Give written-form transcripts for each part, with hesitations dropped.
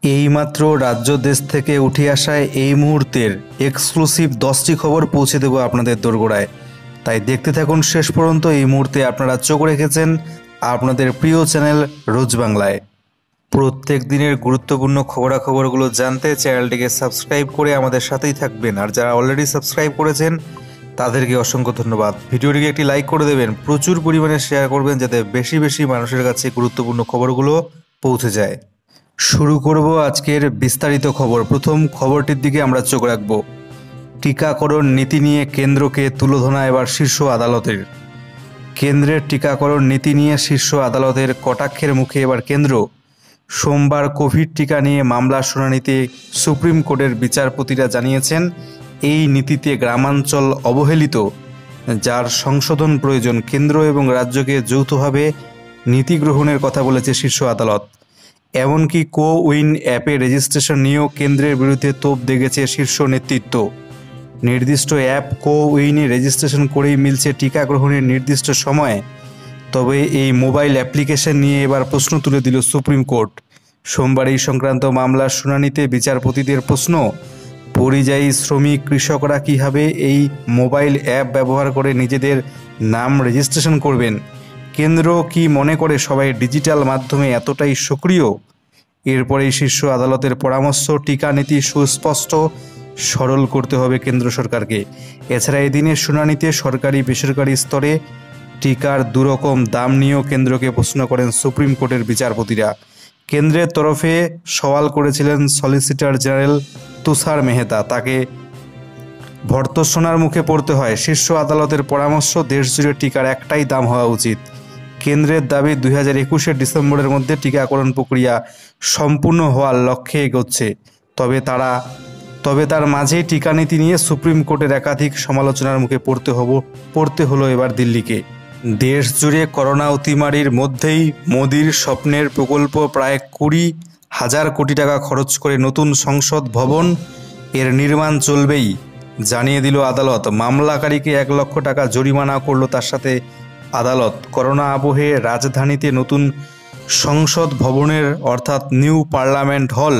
এইমাত্র রাজ্য দেশ থেকে উঠে আসায় এই মুহূর্তের এক্সক্লুসিভ 10টি খবর পৌঁছে দেব আপনাদের দোরগোড়ায়। তাই দেখতে থাকুন শেষ পর্যন্ত। এই মুহূর্তে আপনারা চোখ রেখেছেন আপনাদের প্রিয় চ্যানেল রোজ বাংলায়। প্রত্যেক দিনের গুরুত্বপূর্ণ খবরাখবরগুলো জানতে চ্যানেলটিকে সাবস্ক্রাইব করে আমাদের সাথেই থাকবেন। আর যারা অলরেডি সাবস্ক্রাইব করেছেন তাদেরকে অসংখ্য ধন্যবাদ। ভিডিওটিকে একটি লাইক করে দেবেন, প্রচুর পরিমাণে শেয়ার করবেন যাতে বেশি বেশি মানুষের কাছে গুরুত্বপূর্ণ খবরগুলো পৌঁছে যায়। শুরু করব আজকের বিস্তারিত খবর। প্রথম খবরটির দিকে আমরা চোখ রাখব। টিকাকরণ নীতি নিয়ে কেন্দ্রকে তুলোধনা এবার শীর্ষ আদালতের। কেন্দ্রের টিকাকরণ নীতি নিয়ে শীর্ষ আদালতের কটাক্ষের মুখে এবার কেন্দ্র। সোমবার কোভিড টিকা নিয়ে মামলার শুনানিতে সুপ্রিম কোর্টের বিচারপতিরা জানিয়েছেন এই নীতিতে গ্রামাঞ্চল অবহেলিত, যার সংশোধন প্রয়োজন। কেন্দ্র এবং রাজ্যকে যৌথভাবে নীতি গ্রহণের কথা বলেছে শীর্ষ আদালত। এমনকি কোউইন অ্যাপে রেজিস্ট্রেশন নিয়েও কেন্দ্রের বিরুদ্ধে তোপ দেগেছে শীর্ষ নেতৃত্ব। নির্দিষ্ট অ্যাপ কোউইনে রেজিস্ট্রেশন করেই মিলছে টিকা গ্রহণের নির্দিষ্ট সময়ে। তবে এই মোবাইল অ্যাপ্লিকেশন নিয়ে এবার প্রশ্ন তুলে দিল সুপ্রিম কোর্ট। সোমবার এই সংক্রান্ত মামলার শুনানিতে বিচারপতিদের প্রশ্ন, পরিযায়ী শ্রমিক কৃষকরা কীভাবে এই মোবাইল অ্যাপ ব্যবহার করে নিজেদের নাম রেজিস্ট্রেশন করবেন? কেন্দ্র কি মনে করে সবাই ডিজিটাল মাধ্যমে এতটাই সক্রিয়? এরপরেই শীর্ষ আদালতের পরামর্শ, টিকা নীতি সুস্পষ্ট সরল করতে হবে কেন্দ্র সরকারকে। এছাড়া এদিনের শুনানিতে সরকারি বেসরকারি স্তরে টিকার দুরকম দাম নিয়েও কেন্দ্রকে প্রশ্ন করেন সুপ্রিম কোর্টের বিচারপতিরা। কেন্দ্রের তরফে সওয়াল করেছিলেন সলিসিটর জেনারেল তুষার মেহতা। তাকে ভর্ৎসনার মুখে পড়তে হয়। শীর্ষ আদালতের পরামর্শ, দেশজুড়ে টিকার একটাই দাম হওয়া উচিত। কেন্দ্রের দাবি 2021 ডিসেম্বরের মধ্যে টিকাকরণ প্রক্রিয়া সম্পূর্ণ হওয়ার লক্ষ্যে এগোচ্ছে। তবে তার মাঝেই টিকা নীতি নিয়ে সুপ্রিম কোর্টের একাধিক সমালোচনার মুখে পড়তে হলো এবার দিল্লিকে। দেশ জুড়ে করোনা অতিমারির মধ্যেই মোদির স্বপ্নের প্রকল্প প্রায় 20,000 কোটি টাকা খরচ করে নতুন সংসদ ভবন এর নির্মাণ চলবেই, জানিয়ে দিল আদালত। মামলাকারীকে 1 লক্ষ টাকা জরিমানা করল তার সাথে আদালত। করোনা আবহে রাজধানীতে নতুন সংসদ ভবনের অর্থাৎ নিউ পার্লামেন্ট হল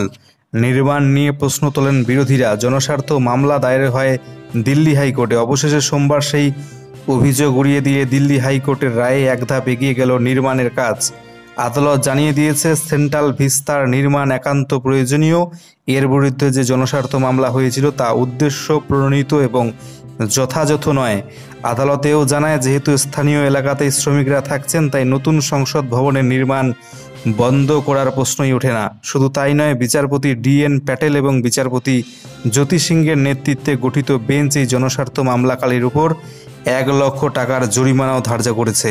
নির্মাণ নিয়ে প্রশ্ন তোলেন বিরোধীরা। জনস্বার্থ মামলা দায়ের হয় দিল্লি হাইকোর্টে। অবশেষে সোমবার সেই অভিযোগ উড়িয়ে দিয়ে দিল্লি হাইকোর্টের রায়ে এক ধাপ এগিয়ে গেল নির্মাণের কাজ। আদালত জানিয়ে দিয়েছে সেন্ট্রাল ভিস্তার নির্মাণ একান্ত প্রয়োজনীয়। এর বিরুদ্ধে যে জনস্বার্থ মামলা হয়েছিল তা উদ্দেশ্য প্রণীত এবং যথাযথ নয়। আদালতেও জানায়, যেহেতু স্থানীয় এলাকাতেই শ্রমিকরা থাকছেন তাই নতুন সংসদ ভবনের নির্মাণ বন্ধ করার প্রশ্নই ওঠে না। শুধু তাই নয়, বিচারপতি DN প্যাটেল এবং বিচারপতি জ্যোতি সিংয়ের নেতৃত্বে গঠিত বেঞ্চ এই জনস্বার্থ মামলাকারীর উপর 1 লক্ষ টাকার জরিমানাও ধার্য করেছে।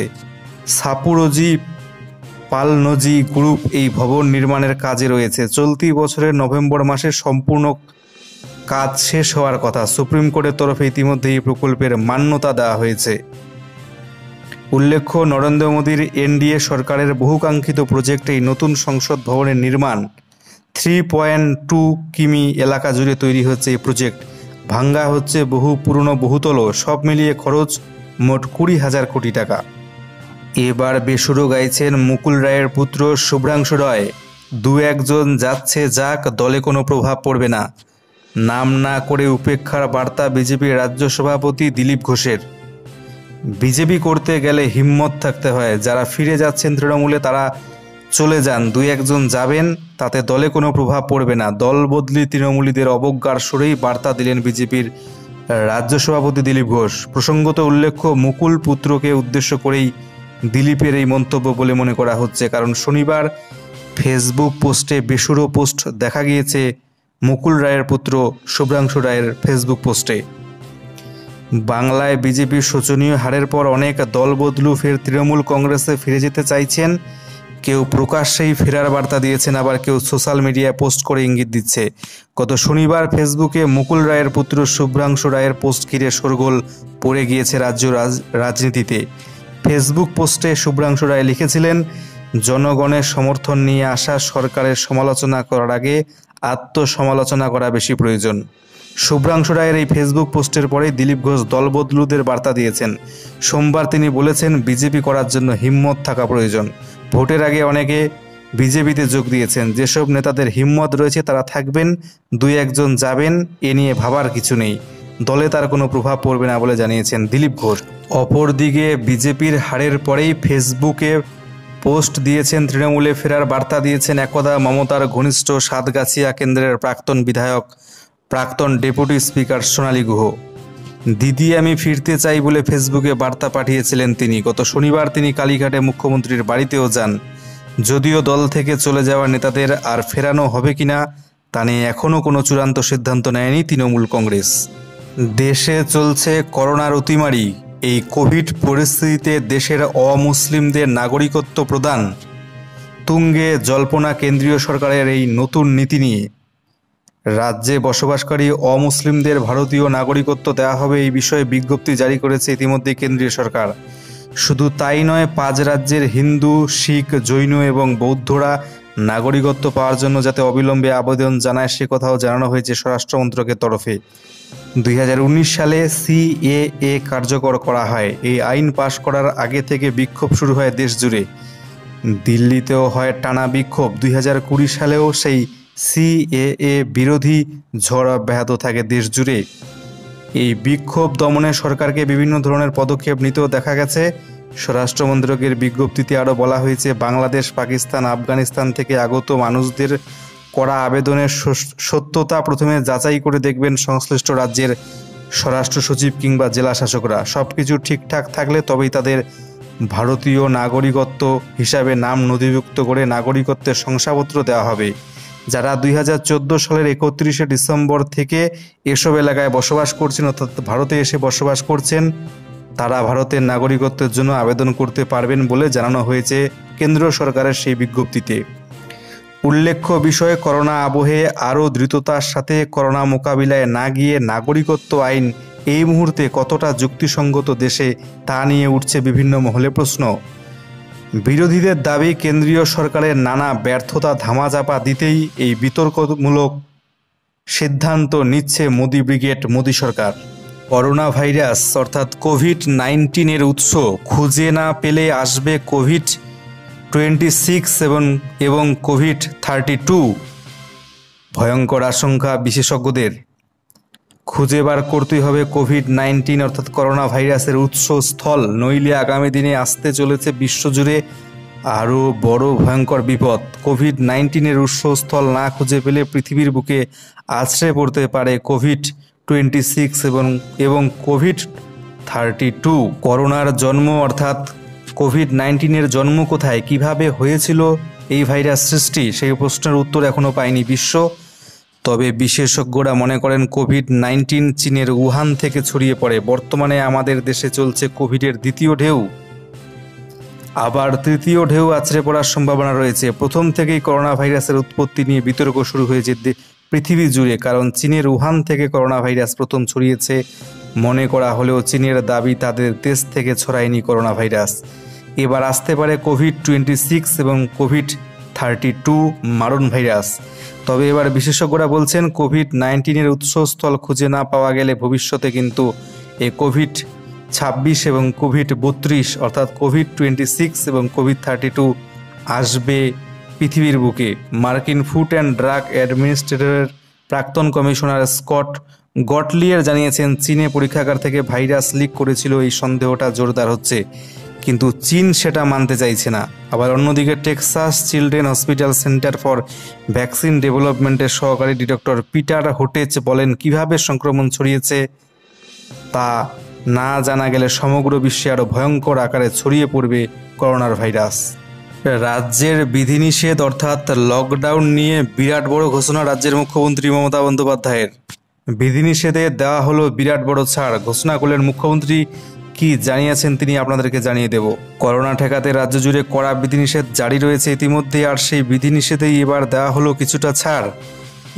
সাপুরোজি পালনজি গ্রুপ এই ভবন নির্মাণের কাজে রয়েছে। চলতি বছরের নভেম্বর মাসে সম্পূর্ণ কাজ শেষ হওয়ার কথা। সুপ্রিম কোর্টের তরফে ইতিমধ্যে এই প্রকল্পের মান্যতা দেওয়া হয়েছে। উল্লেখ্য, নরেন্দ্র মোদীর NDA সরকারের বহুকাঙ্ক্ষিত প্রজেক্টে এই নতুন সংসদ ভবনের নির্মাণ। 3.2 কিমি এলাকা জুড়ে তৈরি হচ্ছে এই প্রজেক্ট। ভাঙ্গা হচ্ছে বহু পুরনো বহুতলও। সব মিলিয়ে খরচ মোট 20,000 কোটি টাকা। এবার বেসুরো গাইছেন মুকুল রায়ের পুত্র শুভ্রাংশু রায়। 2-1 জন যাচ্ছে যাক, দলে কোনো প্রভাব পড়বে না। নাম না করে উপেক্ষার বার্তা বিজেপির রাজ্য সভাপতি দিলীপ ঘোষের। বিজেপি করতে গেলে হিম্মত থাকতে হয়। যারা ফিরে যাচ্ছেন তৃণমূলে তারা চলে যান, 2-1 জন যাবেন, তাতে দলে কোনো প্রভাব পড়বে না। দল বদলি তৃণমূলীদের অবজ্ঞার সুরেই বার্তা দিলেন বিজেপির রাজ্য সভাপতি দিলীপ ঘোষ। প্রসঙ্গত উল্লেখ্য, মুকুল পুত্রকে উদ্দেশ্য করেই দিলীপের এই মন্তব্য বলে মনে করা হচ্ছে, কারণ শনিবার ফেসবুক পোস্টে বেসুরো পোস্ট দেখা গিয়েছে মুকুল রায়ের পুত্র শুভ্রাংশু রায়ের ফেসবুক পোস্টে। বাংলায় বিজেপির শোচনীয় হারের পর অনেক দল বদলু ফের তৃণমূল কংগ্রেসে ফিরে যেতে চাইছেন। কেউ প্রকাশ্যেই ফেরার বার্তা দিয়েছেন, আবার কেউ সোশ্যাল মিডিয়ায় পোস্ট করে ইঙ্গিত দিচ্ছে। গত শনিবার ফেসবুকে মুকুল রায়ের পুত্র শুভ্রাংশু রায়ের পোস্ট ঘিরে শোরগোল পড়ে গিয়েছে রাজ্য রাজনীতিতে। ফেসবুক পোস্টে শুভ্রাংশু রায় লিখেছিলেন, জনগণের সমর্থন নিয়ে আসা সরকারের সমালোচনা করার আগে আত্মসমালোচনা করা বেশি প্রয়োজন। শুভ্রাংশু রায়ের এই ফেসবুক পোস্টের পরেই দিলীপ ঘোষ দলবদলুদের বার্তা দিয়েছেন। সোমবার তিনি বলেছেন, বিজেপি করার জন্য হিম্মত থাকা প্রয়োজন। ভোটের আগে অনেকে বিজেপিতে যোগ দিয়েছেন। যেসব নেতাদের হিম্মত রয়েছে তারা থাকবেন, দুই একজন যাবেন, এ নিয়ে ভাবার কিছু নেই। দলে তার কোনো প্রভাব পড়বে না বলে জানিয়েছেন দিলীপ ঘোষ। অপরদিকে বিজেপির হারের পরেই ফেসবুকে পোস্ট দিয়েছেন, তৃণমূলে ফেরার বার্তা দিয়েছেন একদা মমতার ঘনিষ্ঠ সাতগাছিয়া কেন্দ্রের প্রাক্তন বিধায়ক, প্রাক্তন ডেপুটি স্পিকার সোনালী গুহ। দিদি আমি ফিরতে চাই বলে ফেসবুকে বার্তা পাঠিয়েছিলেন তিনি। গত শনিবার তিনি কালীঘাটে মুখ্যমন্ত্রীর বাড়িতেও যান। যদিও দল থেকে চলে যাওয়া নেতাদের আর ফেরানো হবে কিনা তা নিয়ে এখনও কোনো চূড়ান্ত সিদ্ধান্ত নেয়নি তৃণমূল কংগ্রেস। দেশে চলছে করোনার অতিমারি। এই কোভিড পরিস্থিতিতে দেশের অমুসলিমদের নাগরিকত্ব প্রদান তুঙ্গে জল্পনা কেন্দ্রীয় সরকারের এই নতুন নীতি নিয়ে। রাজ্যে বসবাসকারী অমুসলিমদের ভারতীয় নাগরিকত্ব দেওয়া হবে, এই বিষয়ে বিজ্ঞপ্তি জারি করেছে ইতিমধ্যে কেন্দ্রীয় সরকার। শুধু তাই নয়, 5 রাজ্যের হিন্দু, শিখ, জৈন এবং বৌদ্ধরা নাগরিকত্ব পাওয়ার জন্য যাতে অবিলম্বে আবেদন জানায় সে কথাও জানানো হয়েছে স্বরাষ্ট্র মন্ত্রকের তরফে। 2019 সালে সিএএ কার্যকর করা হয়। এই আইন পাশ করার আগে থেকে বিক্ষোভ শুরু হয় দেশ জুড়ে। দিল্লিতেও হয় টানা বিক্ষোভ। 2020 সালেও সেই সিএএ বিরোধী ঝড় অব্যাহত থাকে দেশ জুড়ে। এই বিক্ষোভ দমনে সরকারকে বিভিন্ন ধরনের পদক্ষেপ নিতেও দেখা গেছে। স্বরাষ্ট্র মন্ত্রকের বিজ্ঞপ্তিতে আরও বলা হয়েছে, বাংলাদেশ, পাকিস্তান, আফগানিস্তান থেকে আগত মানুষদের করা আবেদনের সত্যতা প্রথমে যাচাই করে দেখবেন সংশ্লিষ্ট রাজ্যের স্বরাষ্ট্র সচিব কিংবা জেলা শাসকরা। সব কিছু ঠিকঠাক থাকলে তবেই তাদের ভারতীয় নাগরিকত্ব হিসাবে নাম নথিভুক্ত করে নাগরিকত্বের শংসাপত্র দেওয়া হবে। যারা 2014 সালের 31শে ডিসেম্বর থেকে এসব এলাকায় বসবাস করছেন, অর্থাৎ ভারতে এসে বসবাস করছেন, তারা ভারতের নাগরিকত্বের জন্য আবেদন করতে পারবেন বলে জানানো হয়েছে কেন্দ্র সরকারের সেই বিজ্ঞপ্তিতে। উল্লেখ্য বিষয়, করোনা আবহে আরও দ্রুততার সাথে করোনা মোকাবিলায় না গিয়ে নাগরিকত্ব আইন এই মুহূর্তে কতটা যুক্তিসঙ্গত দেশে তা নিয়ে উঠছে বিভিন্ন মহলে প্রশ্ন। বিরোধীদের দাবি, কেন্দ্রীয় সরকারের নানা ব্যর্থতা ধামাচাপা দিতেই এই বিতর্কমূলক সিদ্ধান্ত নিচ্ছে মোদি ব্রিগেড, মোদি সরকার। করোনা ভাইরাস অর্থাৎ কোভিড-19 উৎস খুঁজে না পেলে আসবে কোভিড-26 এবং কোভিড-32। ভয়ঙ্কর আশঙ্কা বিশেষজ্ঞদের। খুঁজে বার করতেই হবে কোভিড-19 অর্থাৎ করোনা ভাইরাসের উৎসস্থল, নইলে আগামী দিনে আসতে চলেছে বিশ্বজুড়ে আরও বড় ভয়ঙ্কর বিপদ। কোভিড-19 উৎসস্থল না খুঁজে পেলে পৃথিবীর বুকে আছড়ে পড়তে পারে কোভিড-26 এবং কোভিড-32। করোনার জন্ম অর্থাৎ কোভিড-19 জন্ম কোথায়, কিভাবে হয়েছিল এই ভাইরাস সৃষ্টি, সেই প্রশ্নের উত্তর এখনও পায়নি বিশ্ব। তবে বিশেষজ্ঞরা মনে করেন কোভিড-19 চীনের উহান থেকে ছড়িয়ে পড়ে। বর্তমানে আমাদের দেশে চলছে কোভিডের দ্বিতীয় ঢেউ, আবার তৃতীয় ঢেউ আছড়ে পড়ার সম্ভাবনা রয়েছে। প্রথম থেকেই করোনা ভাইরাসের উৎপত্তি নিয়ে বিতর্ক শুরু হয়েছে পৃথিবী জুড়ে, কারণ চীনের উহান থেকে করোনা ভাইরাস প্রথম ছড়িয়েছে মনে করা হলেও চীনের দাবি তাদের দেশ থেকে ছড়ায়নি করোনা ভাইরাস। এবার আসতে পারে কোভিড-26 এবং কোভিড-32 মারণ ভাইরাস। তবে এবার বিশেষজ্ঞরা বলছেন কোভিড-19 উৎসস্থল খুঁজে না পাওয়া গেলে ভবিষ্যতে কিন্তু এই কোভিড-26 এবং কোভিড-32 অর্থাৎ কোভিড-26 এবং কোভিড-32 আসবে পৃথিবীর বুকে। মার্কিন ফুড অ্যান্ড ড্রাগ অ্যাডমিনিস্ট্রেটরের প্রাক্তন কমিশনার স্কট গটলিয়ার জানিয়েছেন, চীনে পরীক্ষাগার থেকে ভাইরাস লিক করেছিল, এই সন্দেহটা জোরদার হচ্ছে, কিন্তু চীন সেটা মানতে চাইছে না। আবার অন্যদিকে Texas children hospital centre for vaccine ডেভেলপমেন্টের সহকারী ডিরেক্টর পিটার হোটেচ বলেন, কিভাবে সংক্রমণ ছড়িয়েছে তা না জানা গেলে সমগ্র বিশ্বে আরও ভয়ঙ্কর আকারে ছড়িয়ে পড়বে করোনার ভাইরাস। রাজ্যের বিধিনিষেধ অর্থাৎ লকডাউন নিয়ে বিরাট বড় ঘোষণা রাজ্যের মুখ্যমন্ত্রী মমতা বন্দ্যোপাধ্যায়ের। বিধিনিষেধে দেওয়া হলো বিরাট বড় ছাড়, ঘোষণা করলেন মুখ্যমন্ত্রী। কি জানিয়েছেন তিনি আপনাদেরকে জানিয়ে দেব। করোনা ঠেকাতে রাজ্য জুড়ে কড়া বিধিনিষেধ জারি রয়েছে ইতিমধ্যে, আর সেই বিধিনিষেধেই এবার দেওয়া হলো কিছুটা ছাড়।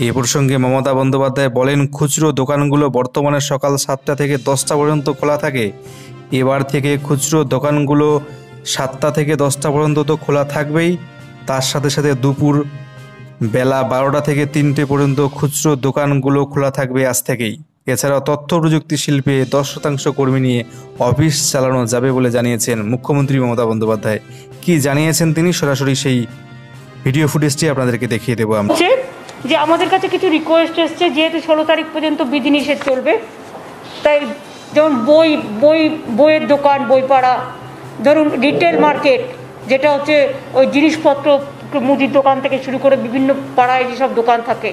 এ প্রসঙ্গে মমতা বন্দ্যোপাধ্যায় বলেন, খুচরো দোকানগুলো বর্তমানে সকাল 7টা থেকে 10টা পর্যন্ত খোলা থাকে। এবার থেকে খুচরো দোকানগুলো 7টা থেকে 10টা পর্যন্ত তো খোলা থাকবেই, তার সাথে সাথে দুপুর বেলা 12টা থেকে 3টে পর্যন্ত খুচরো দোকানগুলো খোলা থাকবে আজ থেকেই। এছাড়াও তথ্য প্রযুক্তি শিল্পে 10% কর্মী নিয়ে অফিস চালানো যাবে বলে জানিয়েছেন মুখ্যমন্ত্রী মমতা বন্দ্যোপাধ্যায়। কি জানিয়েছেন তিনি, সরাসরি সেই ভিডিও ফুটেজটি আপনাদেরকে দেখিয়ে দেবো আমরা। যে আমাদের কাছে কিছু রিকোয়েস্ট এসছে, যেহেতু 16 তারিখ পর্যন্ত বিধিনিষেধ চলবে, তাই যেমন বইয়ের দোকান, বইপাড়া, ধরুন রিটেল মার্কেট, যেটা হচ্ছে ওই জিনিসপত্র মুদির দোকান থেকে শুরু করে বিভিন্ন পাড়ায় যেসব দোকান থাকে,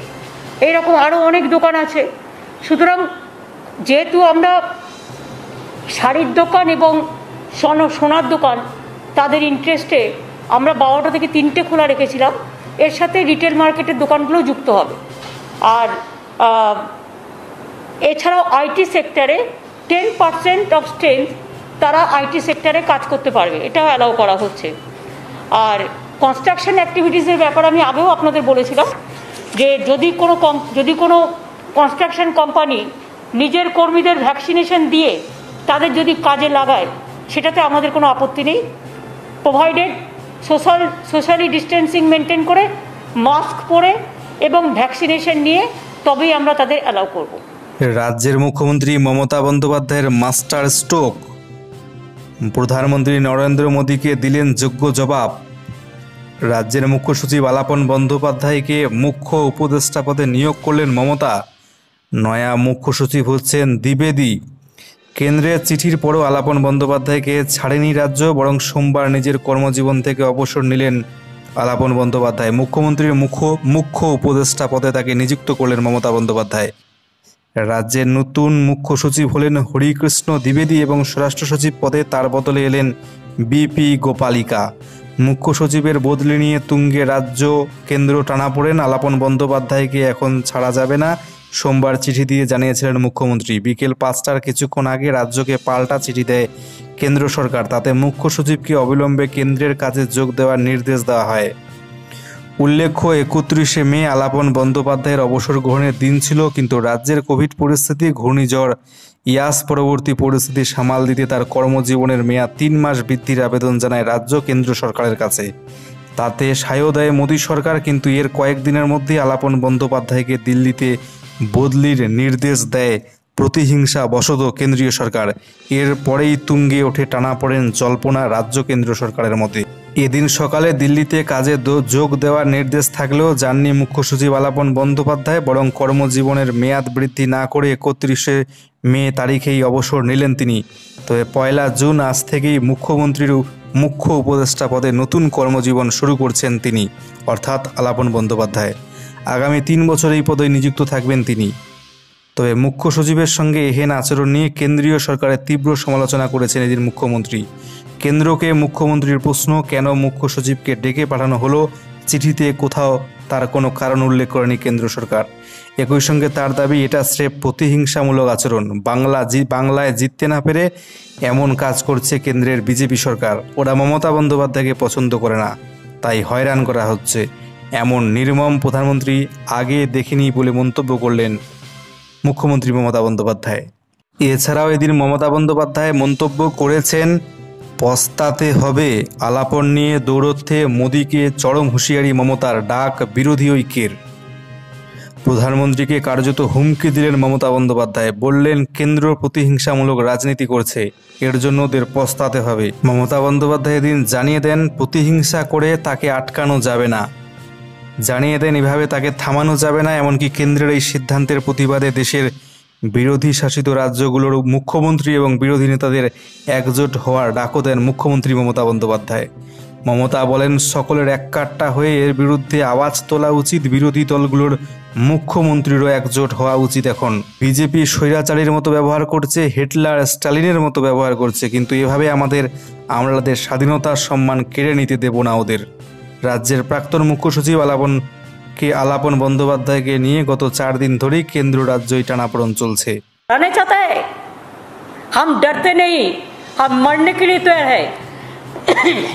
এইরকম আরও অনেক দোকান আছে। সুতরাং যেহেতু আমরা শাড়ির দোকান এবং সোনার দোকান, তাদের ইন্টারেস্টে আমরা 12টা থেকে 3টে খোলা রেখেছিলাম। এর সাথে রিটেল মার্কেটের দোকানগুলোও যুক্ত হবে। আর এছাড়াও আইটি সেক্টরে 10% অফ স্ট্রেংথ তারা আইটি সেক্টরে কাজ করতে পারবে, এটাও অ্যালাউ করা হচ্ছে। আর কনস্ট্রাকশন অ্যাক্টিভিটিসের ব্যাপারে আমি আগেও আপনাদের বলেছিলাম যে যদি কোনো কনস্ট্রাকশন কোম্পানি নিজের কর্মীদের ভ্যাকসিনেশন দিয়ে তাদের যদি কাজে লাগায়, সেটাতে আমাদের কোনো আপত্তি নেই, প্রোভাইডেড সোশ্যালি ডিস্টেন্সিং মেনটেন করে, মাস্ক পরে এবং ভ্যাকসিনেশন নিয়ে, তবেই আমরা তাদের অ্যালাউ করব। রাজ্যের মুখ্যমন্ত্রী মমতা বন্দ্যোপাধ্যায়ের মাস্টার স্ট্রোক, প্রধানমন্ত্রী নরেন্দ্র মোদীকে দিলেন যোগ্য জবাব। রাজ্যের মুখ্য সচিব আলাপন বন্দ্যোপাধ্যায়কে মুখ্য উপদেষ্টা পদে নিয়োগ করলেন মমতা। নয়া মুখ্য সচিব হচ্ছেন দ্বিবেদী। কেন্দ্রের চিঠির পরও আলাপন বন্দ্যোপাধ্যায়কে ছাড়েনি রাজ্য, বরং সোমবার নিজের কর্মজীবন থেকে অবসর নিলেন আলাপন বন্দ্যোপাধ্যায়। মুখ্যমন্ত্রীর মুখ্য উপদেষ্টা পদে তাকে নিযুক্ত করলেন মমতা বন্দ্যোপাধ্যায়। রাজ্যের নতুন মুখ্য সচিব হলেন হরিকৃষ্ণ দ্বিবেদী এবং স্বরাষ্ট্র সচিব পদে তার বদলে এলেন বিপি গোপালিকা। মুখ্য সচিবের বদলি নিয়ে তুঙ্গে রাজ্য কেন্দ্র টানাপোড়েন। আলাপন বন্দ্যোপাধ্যায়কে এখন ছাড়া যাবে না, সোমবার চিঠি দিয়ে জানিয়েছিলেন মুখ্যমন্ত্রী। বিকেল 5টার কিছুক্ষণ আগে রাজ্যকে পাল্টা চিঠি দেয় কেন্দ্র সরকার। তাতে মুখ্য সচিবকে অবিলম্বে কেন্দ্রের কাজে যোগ দেওয়ার নির্দেশ দেওয়া হয়। উল্লেখ্য, 31শে মে আলাপন বন্দ্যোপাধ্যায়ের অবসর গ্রহণের দিন ছিল, কিন্তু রাজ্যের কোভিড পরিস্থিতি, ঘূর্ণিঝড় ইয়াস পরবর্তী পরিস্থিতি সামাল দিতে তার কর্মজীবনের মেয়াদ 3 মাস বৃদ্ধির আবেদন জানায় রাজ্য কেন্দ্র সরকারের কাছে। তাতে সায় দেয় মোদী সরকার, কিন্তু এর কয়েকদিনের মধ্যেই আলাপন বন্দ্যোপাধ্যায়কে দিল্লিতে বদলির নির্দেশ দেয় প্রতিহিংসা বশত কেন্দ্রীয় সরকার। এর পরেই তুঙ্গে ওঠে টানাপোড়েন জল্পনা রাজ্য কেন্দ্র সরকারের মধ্যে। এদিন সকালে দিল্লিতে কাজে যোগ দেওয়ার নির্দেশ থাকলেও যাননি মুখ্য সচিব আলাপন বন্দ্যোপাধ্যায়, বরং কর্মজীবনের মেয়াদ বৃদ্ধি না করে 31শে মে তারিখেই অবসর নিলেন তিনি। তবে 1 জুন আজ থেকেই মুখ্যমন্ত্রীর মুখ্য উপদেষ্টা পদে নতুন কর্মজীবন শুরু করছেন তিনি, অর্থাৎ আলাপন বন্দ্যোপাধ্যায়। আগামী 3 বছর এই পদে নিযুক্ত থাকবেন তিনি। তবে মুখ্য সচিবের সঙ্গে এহেন আচরণ নিয়ে কেন্দ্রীয় সরকারের তীব্র সমালোচনা করেছেন এদিন মুখ্যমন্ত্রী। কেন্দ্রকে মুখ্যমন্ত্রীর প্রশ্ন, কেন মুখ্য সচিবকে ডেকে পাঠানো হলো? চিঠিতে কোথাও তার কোনো কারণ উল্লেখ করেনি কেন্দ্র সরকার। একই সঙ্গে তার দাবি, এটা স্রেফ প্রতিহিংসামূলক আচরণ। বাংলায় জিততে না পেরে এমন কাজ করছে কেন্দ্রের বিজেপি সরকার। ওরা মমতা বন্দ্যোপাধ্যায়কে পছন্দ করে না, তাই হয়রান করা হচ্ছে। এমন নির্মম প্রধানমন্ত্রী আগে দেখিনি বলে মন্তব্য করলেন মুখ্যমন্ত্রী মমতা বন্দ্যোপাধ্যায়। এছাড়াও এদিন মমতা বন্দ্যোপাধ্যায় মন্তব্য করেছেন, পস্তাতে হবে। আলাপন নিয়ে দৌড়তে মোদীকে চরম হুঁশিয়ারি মমতার, ডাক বিরোধী ঐক্যের। প্রধানমন্ত্রীকে কার্যত হুমকি দিলেন মমতা বন্দ্যোপাধ্যায়, বললেন কেন্দ্র প্রতিহিংসামূলক রাজনীতি করছে, এর জন্য ওদের পস্তাতে হবে। মমতা বন্দ্যোপাধ্যায় এদিন জানিয়ে দেন, প্রতিহিংসা করে তাকে আটকানো যাবে না। জানিয়ে দেন এভাবে তাকে থামানো যাবে না। এমনকি কেন্দ্রের এই সিদ্ধান্তের প্রতিবাদে দেশের বিরোধী শাসিত রাজ্যগুলোর মুখ্যমন্ত্রী এবং বিরোধী নেতাদের একজোট হওয়ার ডাকও দেন মুখ্যমন্ত্রী মমতা বন্দ্যোপাধ্যায়। মমতা বলেন, সকলের এককাট্টা হয়ে এর বিরুদ্ধে আওয়াজ তোলা উচিত। বিরোধী দলগুলোর মুখ্যমন্ত্রীরও একজোট হওয়া উচিত। এখন বিজেপি স্বৈরাচারীর মতো ব্যবহার করছে, হিটলার স্টালিনের মতো ব্যবহার করছে, কিন্তু এভাবে আমাদের স্বাধীনতার সম্মান কেড়ে নিতে দেব না ওদের। রাজ্যের প্রাক্তন মুখ্য সচিব আলাপন বন্দ্যোপাধ্যায়কে নিয়ে গত 4 দিন ধরেই কেন্দ্র রাজ্যই টানাপোড়েন চলছে। रहना चाहता है, हम डरते नहीं, हम मरने के लिए तैयार है,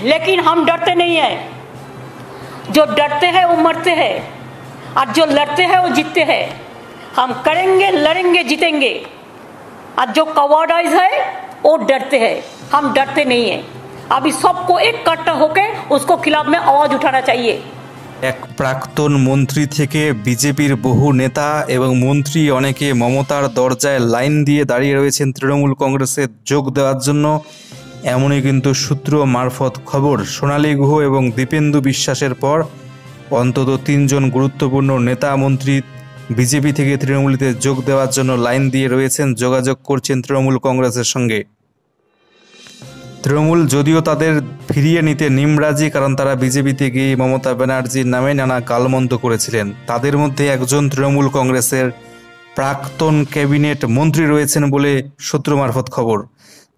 लेकिन हम डरते नहीं है। जो डरते हैं वो मरते हैं, और जो लड़ते हैं वो जीतते हैं। हम करेंगे, लड़ेंगे, जीतेंगे। और जो कवर्डाइज है वो डरते हैं, हम डरते नहीं है। अभी सबको एक इकट्ठा होकर उसको खिलाफ में आवाज उठाना चाहिए। এক প্রাক্তন মন্ত্রী থেকে বিজেপির বহু নেতা এবং মন্ত্রী অনেকে মমতার দরজায় লাইন দিয়ে দাঁড়িয়ে রয়েছেন তৃণমূল কংগ্রেসে যোগ দেওয়ার জন্য। এমনই কিন্তু সূত্র মারফত খবর। সোনালী গুহ এবং দীপেন্দু বিশ্বাসের পর অন্তত 3 জন গুরুত্বপূর্ণ নেতা মন্ত্রী বিজেপি থেকে তৃণমূলীতে যোগ দেওয়ার জন্য লাইন দিয়ে রয়েছেন, যোগাযোগ করছেন তৃণমূল কংগ্রেসের সঙ্গে। তৃণমূল যদিও তাদের ফিরিয়ে নিতে নিমরাজি, কারণ তারা বিজেপিতে গিয়ে মমতা ব্যানার্জির নামে নানা গালমন্দ করেছিলেন। তাদের মধ্যে একজন তৃণমূল কংগ্রেসের প্রাক্তন ক্যাবিনেট মন্ত্রী রয়েছেন বলে সূত্র মারফত খবর।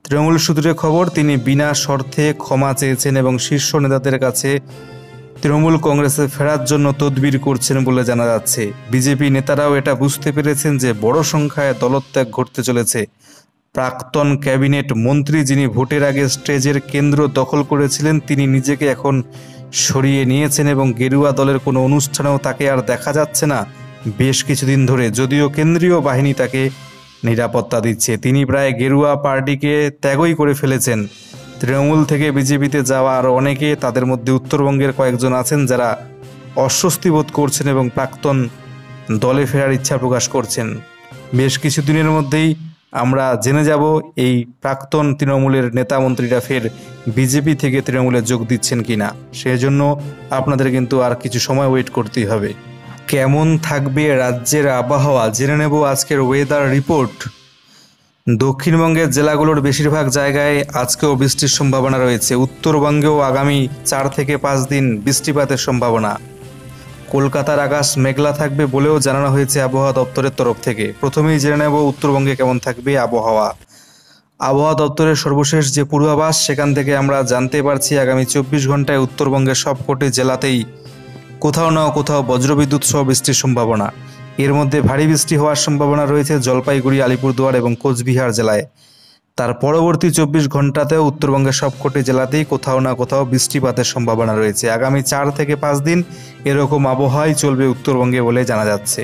তৃণমূল সূত্রে খবর, তিনি বিনা শর্তে ক্ষমা চেয়েছেন এবং শীর্ষ নেতাদের কাছে তৃণমূল কংগ্রেসে ফেরার জন্য তদবির করছেন বলে জানা যাচ্ছে। বিজেপি নেতারাও এটা বুঝতে পেরেছেন যে বড় সংখ্যায় দলত্যাগ ঘটতে চলেছে। প্রাক্তন ক্যাবিনেট মন্ত্রী, যিনি ভোটের আগে স্টেজের কেন্দ্র দখল করেছিলেন, তিনি নিজেকে এখন সরিয়ে নিয়েছেন এবং গেরুয়া দলের কোনো অনুষ্ঠানেও তাকে আর দেখা যাচ্ছে না বেশ কিছুদিন ধরে, যদিও কেন্দ্রীয় বাহিনী তাকে নিরাপত্তা দিচ্ছে। তিনি প্রায় গেরুয়া পার্টিকে ত্যাগই করে ফেলেছেন। তৃণমূল থেকে বিজেপিতে যাওয়া আরও অনেকে, তাদের মধ্যে উত্তরবঙ্গের কয়েকজন আছেন যারা অস্বস্তি বোধ করছেন এবং প্রাক্তন দলে ফেরার ইচ্ছা প্রকাশ করছেন। বেশ কিছুদিনের মধ্যেই আমরা জেনে যাব এই প্রাক্তন তৃণমূলের নেতা মন্ত্রীরা ফের বিজেপি থেকে তৃণমূলে যোগ দিচ্ছেন কিনা। সেজন্য আপনাদের কিন্তু আর কিছু সময় ওয়েট করতেই হবে। কেমন থাকবে রাজ্যের আবহাওয়া জেনে নেব আজকের ওয়েদার রিপোর্ট। দক্ষিণবঙ্গের জেলাগুলোর বেশিরভাগ জায়গায় আজকেও বৃষ্টির সম্ভাবনা রয়েছে। উত্তরবঙ্গেও আগামী 4 থেকে 5 দিন বৃষ্টিপাতের সম্ভাবনা। কলকাতার আকাশ মেঘলা থাকবে বলেও জানানো হয়েছে আবহাওয়া দপ্তরের তরফ থেকে। প্রথমেই জেনে নেব উত্তরবঙ্গে কেমন থাকবে আবহাওয়া। আবহাওয়া দপ্তরের সর্বশেষ যে পূর্বাভাস, সেখান থেকে আমরা জানতে পারছি আগামী 24 ঘন্টায় উত্তরবঙ্গের সবকটি জেলাতেই কোথাও না কোথাও বজ্রবিদ্যুৎ সহ বৃষ্টির সম্ভাবনা। এর মধ্যে ভারী বৃষ্টি হওয়ার সম্ভাবনা রয়েছে জলপাইগুড়ি, আলিপুরদুয়ার এবং কোচবিহার জেলায়। তার পরবর্তী 24 ঘন্টাতেও উত্তরবঙ্গের সবকটি জেলাতেই কোথাও না কোথাও বৃষ্টিপাতের সম্ভাবনা রয়েছে। আগামী 4 থেকে 5 দিন এরকম আবহাওয়াই চলবে উত্তরবঙ্গে বলে জানা যাচ্ছে।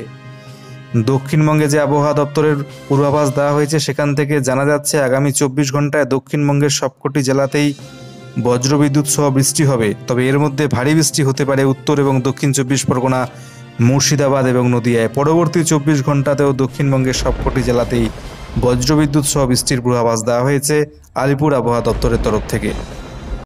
দক্ষিণবঙ্গে যে আবহাওয়া দপ্তরের পূর্বাভাস দেওয়া হয়েছে, সেখান থেকে জানা যাচ্ছে আগামী 24 ঘন্টায় দক্ষিণবঙ্গের সবকটি জেলাতেই বজ্রবিদ্যুৎ সহ বৃষ্টি হবে। তবে এর মধ্যে ভারী বৃষ্টি হতে পারে উত্তর এবং দক্ষিণ 24 পরগনা, মুর্শিদাবাদ এবং নদিয়ায়। পরবর্তী 24 ঘন্টাতেও দক্ষিণবঙ্গের সবকটি জেলাতেই বজ্রবিদ্যুৎ সহ বৃষ্টির পূর্বাভাস দেওয়া হয়েছে আলিপুর আবহাওয়া দপ্তরের তরফ থেকে।